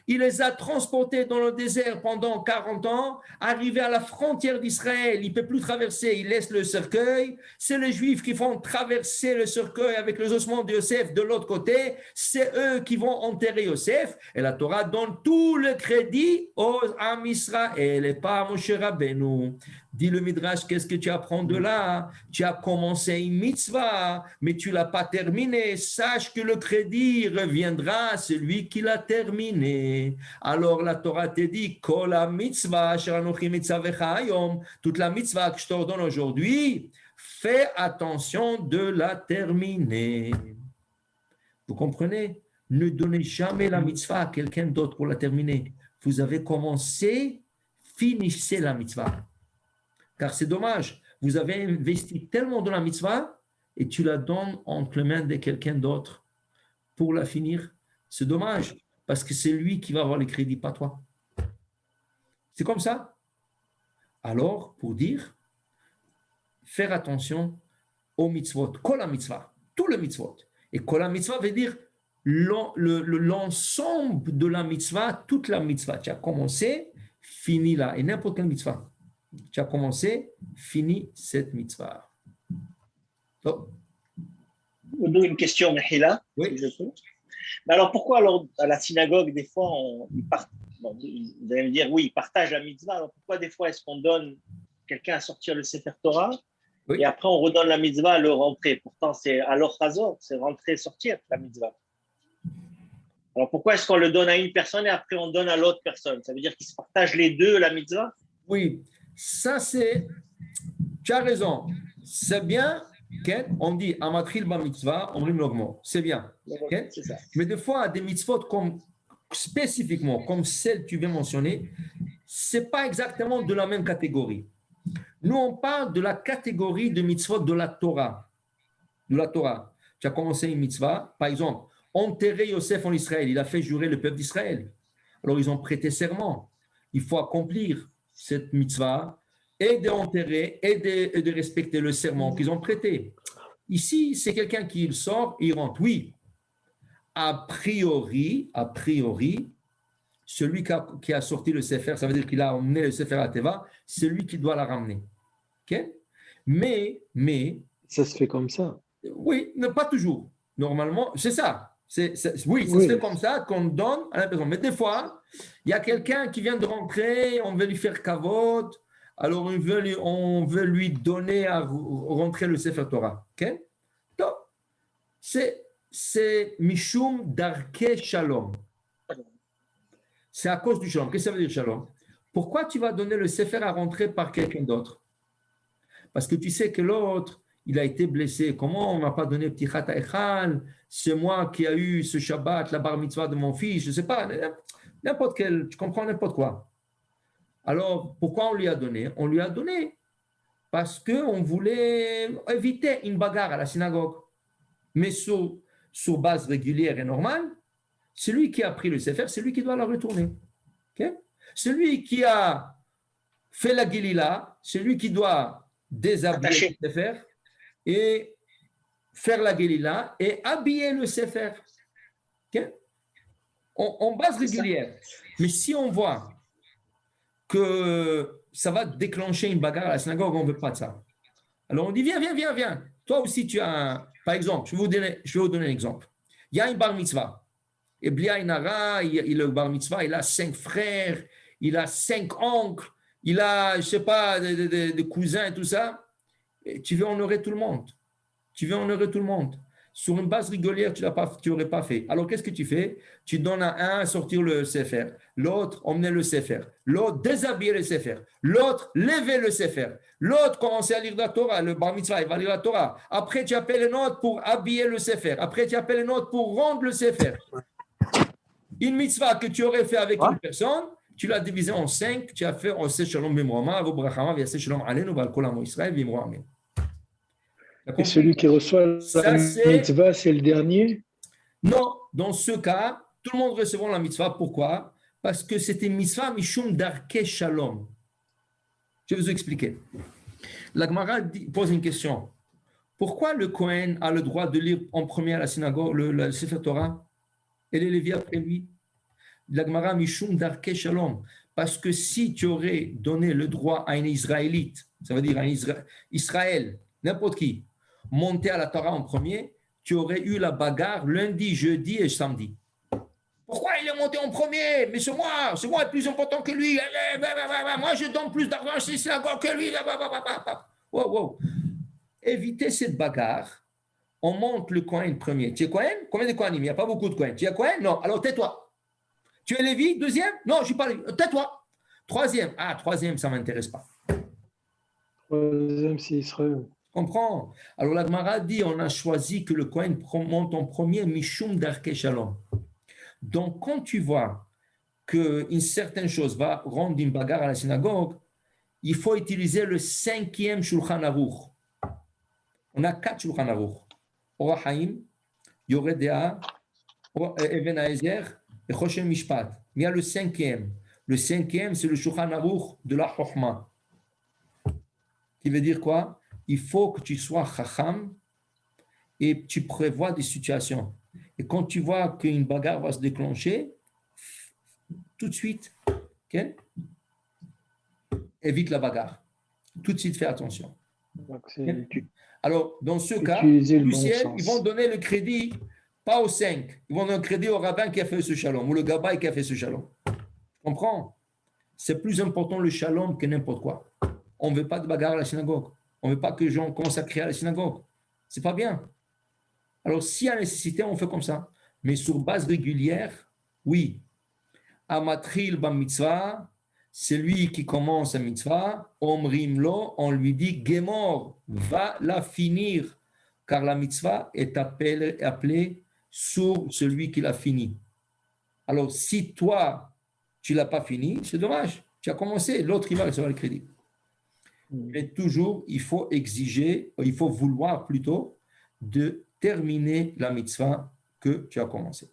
Il les a transportés dans le désert pendant 40 ans, arrivé à la frontière d'Israël, il ne peut plus traverser, il laisse le cercueil. C'est les Juifs qui font traverser le cercueil avec les ossements de Yosef de l'autre côté, c'est eux qui vont enterrer Yosef, et la Torah donne tout le crédit aux Am Israël et pas à Moshe Rabbeinu. Dis le Midrash, qu'est-ce que tu apprends de là? Tu as commencé une mitzvah, mais tu ne l'as pas terminée. Sache que le crédit reviendra à celui qui l'a terminé. Alors la Torah te dit, toute la mitzvah que je te donne aujourd'hui, fais attention de la terminer. Vous comprenez? Ne donnez jamais la mitzvah à quelqu'un d'autre pour la terminer. Vous avez commencé, finissez la mitzvah. Car c'est dommage, vous avez investi tellement dans la mitzvah et tu la donnes entre les mains de quelqu'un d'autre pour la finir. C'est dommage, parce que c'est lui qui va avoir les crédits, pas toi. C'est comme ça. Alors, pour dire, faire attention aux mitzvot, kol mitzvah, tout le mitzvot. Et kol mitzvah veut dire l'ensemble de la mitzvah, toute la mitzvah. Tu as commencé, fini là, et n'importe quelle mitzvah. Tu as commencé, fini cette mitzvah. Oh.
Une question, Mehila,
oui.
Si je peux. Mais alors, pourquoi alors, à la synagogue, des fois, ils partent, bon, vous allez me dire, oui, ils partagent la mitzvah. Alors, pourquoi des fois, est-ce qu'on donne quelqu'un à sortir le Sefer Torah
oui.
Et après, on redonne la mitzvah à le rentrer? Pourtant, c'est à l'or-razor, c'est rentrer, sortir la mitzvah. Alors, pourquoi est-ce qu'on le donne à une personne et après, on donne à l'autre personne? Ça veut dire qu'ils se partagent les deux la mitzvah?
Oui, ça c'est, tu as raison, c'est bien, okay? On dit Amatril ba mitzvah, Omrim logmo, c'est bien, okay?
C'est ça.
Mais des fois, des mitzvot comme, spécifiquement, comme celle que tu viens mentionner, ce n'est pas exactement de la même catégorie. Nous, on parle de la catégorie de mitzvot de la Torah. De la Torah. Tu as commencé une mitzvah, par exemple, enterrer Yosef en Israël, il a fait jurer le peuple d'Israël. Alors, ils ont prêté serment. Il faut accomplir cette mitzvah et d'enterrer et de respecter le serment qu'ils ont prêté. Ici, c'est quelqu'un qui sort, il rentre. Oui, a priori, celui qui a sorti le Sefer, ça veut dire qu'il a emmené le Sefer à Teva, c'est lui qui doit la ramener. Okay? Mais,
ça se fait comme ça.
Oui, mais pas toujours. Normalement, c'est ça. Oui, ça
Oui.
se fait comme ça qu'on donne à la personne. Mais des fois, il y a quelqu'un qui vient de rentrer, on veut lui faire kavod, alors on veut lui donner à rentrer le Sefer Torah. Okay? Donc, c'est Mishum Darke Shalom. C'est à cause du Shalom. Qu'est-ce que ça veut dire Shalom? Pourquoi tu vas donner le Sefer à rentrer par quelqu'un d'autre? Parce que tu sais que l'autre, il a été blessé. Comment on ne m'a pas donné Ptichat Echal? C'est moi qui a eu ce Shabbat, la bar mitzvah de mon fils, je ne sais pas, n'importe quel, tu comprends n'importe quoi. Alors, pourquoi on lui a donné? On lui a donné parce qu'on voulait éviter une bagarre à la synagogue. Mais sur base régulière et normale, celui qui a pris le Sefer, c'est lui qui doit la retourner. Okay? Celui qui a fait la Gilila, c'est lui qui doit déshabiller le Sefer et faire la Gélila et habiller le Sefer. Okay? En base régulière. Mais si on voit que ça va déclencher une bagarre à la synagogue, on ne veut pas de ça. Alors on dit, viens. Toi aussi, tu as par exemple, je vais vous donner un exemple. Il y a une bar mitzvah. Et Blia Inara, le bar mitzvah, il a 5 frères, il a 5 oncles, il a, je ne sais pas, des cousins et tout ça. Et tu veux honorer tout le monde. Tu veux honorer tout le monde. Sur une base régulière, tu n'aurais pas fait. Alors, qu'est-ce que tu fais? Tu donnes à un sortir le sefer, l'autre emmener le sefer, l'autre déshabiller le sefer, l'autre lever le sefer, l'autre commencer à lire la Torah, le bar mitzvah, il va lire la Torah. Après, tu appelles un autre pour habiller le sefer. Après, tu appelles un autre pour rendre le sefer. Une mitzvah que tu aurais fait avec une personne, tu l'as divisé en 5, tu as fait Oseh Shalom Bimroama, Avo Brachama, Viaseh Shalom Aleinu, Val Kol Amo Israël, Vimro Amen.
Et celui qui reçoit la mitzvah, c'est le dernier?
Non, dans ce cas, tout le monde recevra la mitzvah. Pourquoi? Parce que c'était mitzvah mishum darke shalom. Je vais vous expliquer. La Gemara pose une question. Pourquoi le Kohen a le droit de lire en premier à la synagogue le Sefer Torah et les Lévites après lui? La Gemara mishum darke shalom. Parce que si tu aurais donné le droit à un Israélite, ça veut dire à Israël, n'importe qui, monter à la Torah en premier, tu aurais eu la bagarre lundi, jeudi et samedi. Pourquoi il est monté en premier? Mais c'est moi plus important que lui. Moi, je donne plus d'argent à ces synagogues que lui. Wow, wow. Évitez cette bagarre. On monte le Kohen premier. Tu es Kohen? Combien de Kohanim? Il n'y a pas beaucoup de Kohen. Tu es Kohen? Non. Alors tais-toi. Tu es Lévi? Deuxième? Non, je ne suis pas Lévi. Tais-toi. Troisième? Ah, troisième, ça ne m'intéresse pas.
Troisième, c'est Israël.
Comprends? Alors la Gemara dit, on a choisi que le Kohen monte en premier, Mishum Darke Shalom. Donc quand tu vois qu'une certaine chose va rendre une bagarre à la synagogue, il faut utiliser le 5e Shulchan Aruch. On a 4 Shulchan Aruch. Ora Haim, Yored Dea, Even Haezer et Choshen Mishpat. Mais il y a le 5e. Le 5e, c'est le Shulchan Aruch de la Chochma. Qui veut dire quoi? Il faut que tu sois chacham et tu prévois des situations. Et quand tu vois qu'une bagarre va se déclencher, tout de suite, okay, évite la bagarre. Tout de suite, fais attention. Okay? Alors, dans ce cas, du ciel, ils vont donner le crédit, pas aux 5. Ils vont donner le crédit au rabbin qui a fait ce shalom, ou le gabaï qui a fait ce shalom. Tu comprends? C'est plus important le shalom que n'importe quoi. On ne veut pas de bagarre à la synagogue. On ne veut pas que les gens commencent à crier à la synagogue. Ce n'est pas bien. Alors, s'il y a nécessité, on fait comme ça. Mais sur base régulière, oui. Amatril ba mitzvah, c'est lui qui commence la mitzvah. Omrimlo, on lui dit, Gemor, va la finir. Car la mitzvah est appelée sur celui qui l'a fini. Alors, si toi, tu ne l'as pas fini, c'est dommage. Tu as commencé, l'autre, il va recevoir le crédit. Mais toujours, il faut exiger, il faut vouloir plutôt de terminer la mitzvah que tu as commencé.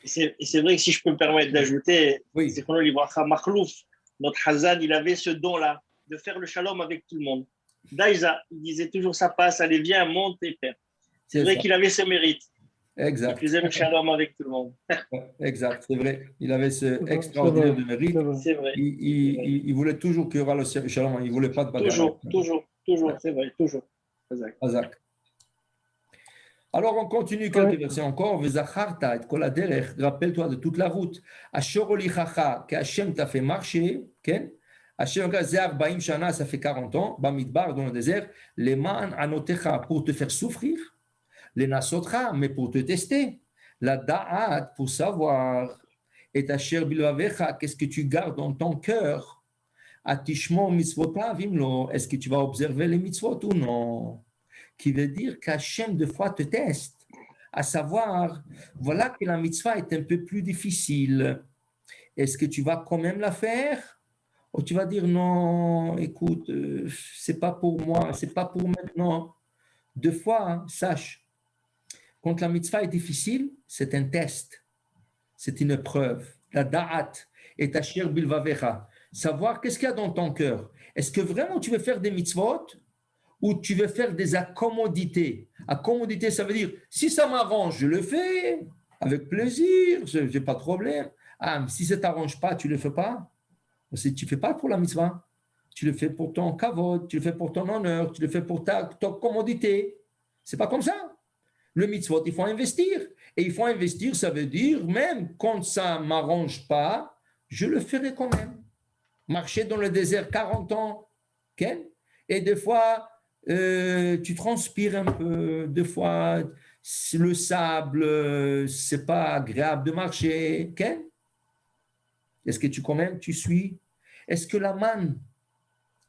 C'est vrai que si je peux me permettre d'ajouter,
oui.
C'est qu'on livre Makhlouf, notre Hazan, il avait ce don-là de faire le shalom avec tout le monde. Daïza, il disait toujours ça passe, allez viens, monte et fais. C'est vrai qu'il avait ce mérite.
Exact.
Il faisait le shalom avec tout le monde.
Exact, c'est vrai. Il avait ce extraordinaire de mérite.
C'est vrai.
Il voulait toujours qu'il y aura le shalom. Il ne voulait pas de bagarre.
Toujours. C'est vrai, toujours.
Exact. Alors, on continue quelques versets encore. Rappelle-toi de toute la route. Que Hachem t'a fait marcher. Hachem, ça fait 40 ans. Bamidbar, dans le désert. Les man anotecha, pour te faire souffrir. Les nasotra, mais pour te tester. La da'at, pour savoir. Et asher bilvavecha, qu'est-ce que tu gardes dans ton cœur? Atishmo mitzvotav imlo, est-ce que tu vas observer les mitzvot ou non? Qui veut dire qu'Hachem, de fois, te teste. À savoir, voilà que la mitzvah est un peu plus difficile. Est-ce que tu vas quand même la faire? Ou tu vas dire, non, écoute, c'est pas pour moi, c'est pas pour maintenant. Deux fois, hein, sache. Quand la mitzvah est difficile, c'est un test, c'est une épreuve. La da'at et tashir bilvavecha. Savoir qu'est-ce qu'il y a dans ton cœur. Est-ce que vraiment tu veux faire des mitzvot ou tu veux faire des accommodités? Accommodité, ça veut dire, si ça m'arrange, je le fais avec plaisir, je n'ai pas de problème. Ah, mais si ça ne t'arrange pas, tu ne le fais pas. Tu ne fais pas pour la mitzvah. Tu le fais pour ton kavod, tu le fais pour ton honneur, tu le fais pour ta commodité. Ce n'est pas comme ça. Le mitzvot, il faut investir. Et il faut investir, ça veut dire, même quand ça ne m'arrange pas, je le ferai quand même. Marcher dans le désert 40 ans, okay? Et des fois, tu transpires un peu, des fois, le sable, c'est pas agréable de marcher, okay? Est-ce que quand même, tu suis? Est-ce que la manne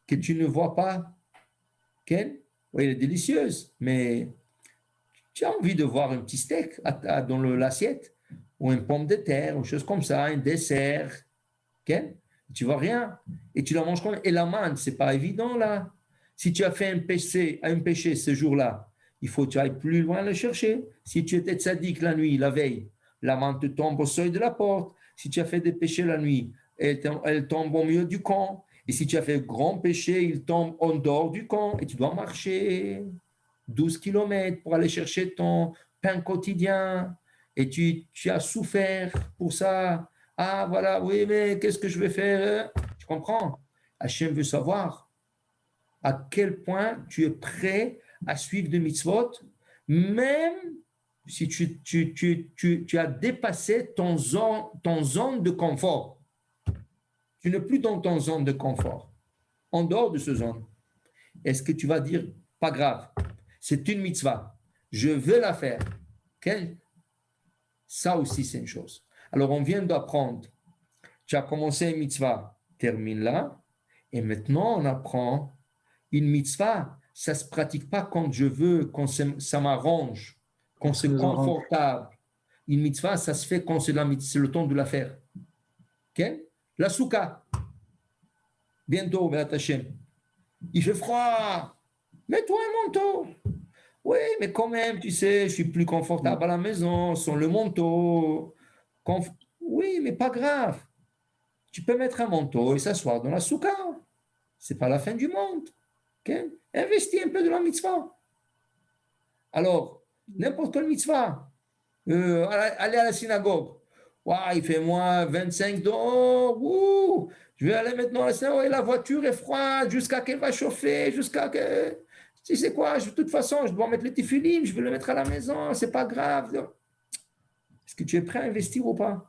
que tu ne vois pas, okay? Oui, elle est délicieuse, mais tu as envie de voir un petit steak dans l'assiette, ou une pomme de terre, ou chose comme ça, un dessert, okay? Tu vois rien, et tu la manges quand même. Et la manne, c'est pas évident là. Si tu as fait un péché ce jour-là, il faut que tu ailles plus loin le chercher. Si tu étais tzaddik la nuit, la veille, la manne te tombe au seuil de la porte. Si tu as fait des péchés la nuit, elle tombe au milieu du camp. Et si tu as fait grand péché, il tombe en dehors du camp. Et tu dois marcher 12 kilomètres pour aller chercher ton pain quotidien. Et tu as souffert pour ça. Ah, voilà, oui, mais qu'est-ce que je vais faire? Tu comprends? Hachem veut savoir à quel point tu es prêt à suivre des mitzvot, même si tu as dépassé ton zone de confort. Tu n'es plus dans ton zone de confort. En dehors de ce zone, est-ce que tu vas dire, pas grave, c'est une mitzvah, je veux la faire. Okay? Ça aussi, c'est une chose. Alors, on vient d'apprendre. Tu as commencé une mitzvah, termine-la. Et maintenant, on apprend une mitzvah. Ça ne se pratique pas quand je veux, quand ça m'arrange, quand c'est confortable. Une mitzvah, ça se fait quand c'est le temps de la faire. Okay? La souka. Bientôt, Be'at Hashem. Il fait froid. Mets-toi un manteau. Oui, mais quand même, tu sais, je suis plus confortable à la maison, sans le manteau. Oui, mais pas grave. Tu peux mettre un manteau et s'asseoir dans la souka. Ce n'est pas la fin du monde. Okay? Investis un peu de la mitzvah. Alors, n'importe quelle mitzvah. Aller à la synagogue. Wow, il fait moins 25 dehors. Ouh, je vais aller maintenant à la synagogue et la voiture est froide jusqu'à qu'elle va chauffer, jusqu'à que... Tu sais quoi, de toute façon, je dois mettre le tefillin, je vais le mettre à la maison, c'est pas grave. Est-ce que tu es prêt à investir ou pas?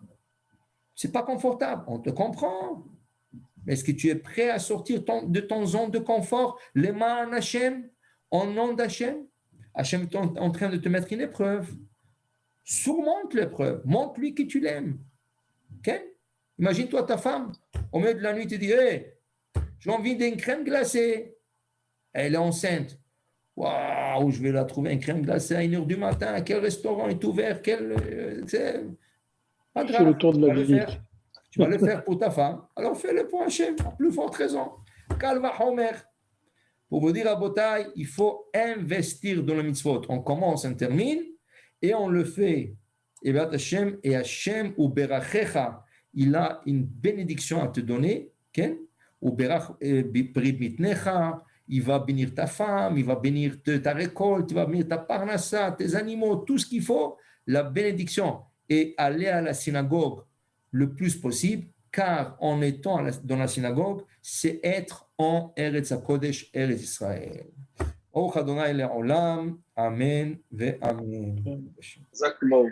C'est pas confortable, on te comprend. Mais est-ce que tu es prêt à sortir de ton zone de confort, les mains en Hachem, en nom d'Hachem? Hachem est en train de te mettre une épreuve. Surmonte l'épreuve, montre-lui que tu l'aimes. Okay? Imagine-toi ta femme, au milieu de la nuit, te dit, hey, j'ai envie d'une crème glacée. Elle est enceinte. Waouh, je vais la trouver une crème glacée à 1h du matin. Quel restaurant est ouvert? Pas grave.
Fais le tour de la ville.
Tu vas le faire pour ta femme. Alors fais-le pour Hachem, à plus forte raison. Kalva Homer. Pour vous dire à Botaï, il faut investir dans le mitzvot. On commence, on termine, et on le fait. Et Hachem ou Berachecha, il a une bénédiction à te donner. Ou Berach Brit Mitnecha. Il va bénir ta femme, il va bénir ta récolte, il va bénir ta parnassa, tes animaux, tout ce qu'il faut, la bénédiction. Et aller à la synagogue le plus possible, car en étant dans la synagogue, c'est être en Eretz HaKodesh, Eretz Israël. Baruch Adonai le'olam, Amen ve'amen.
Exactement.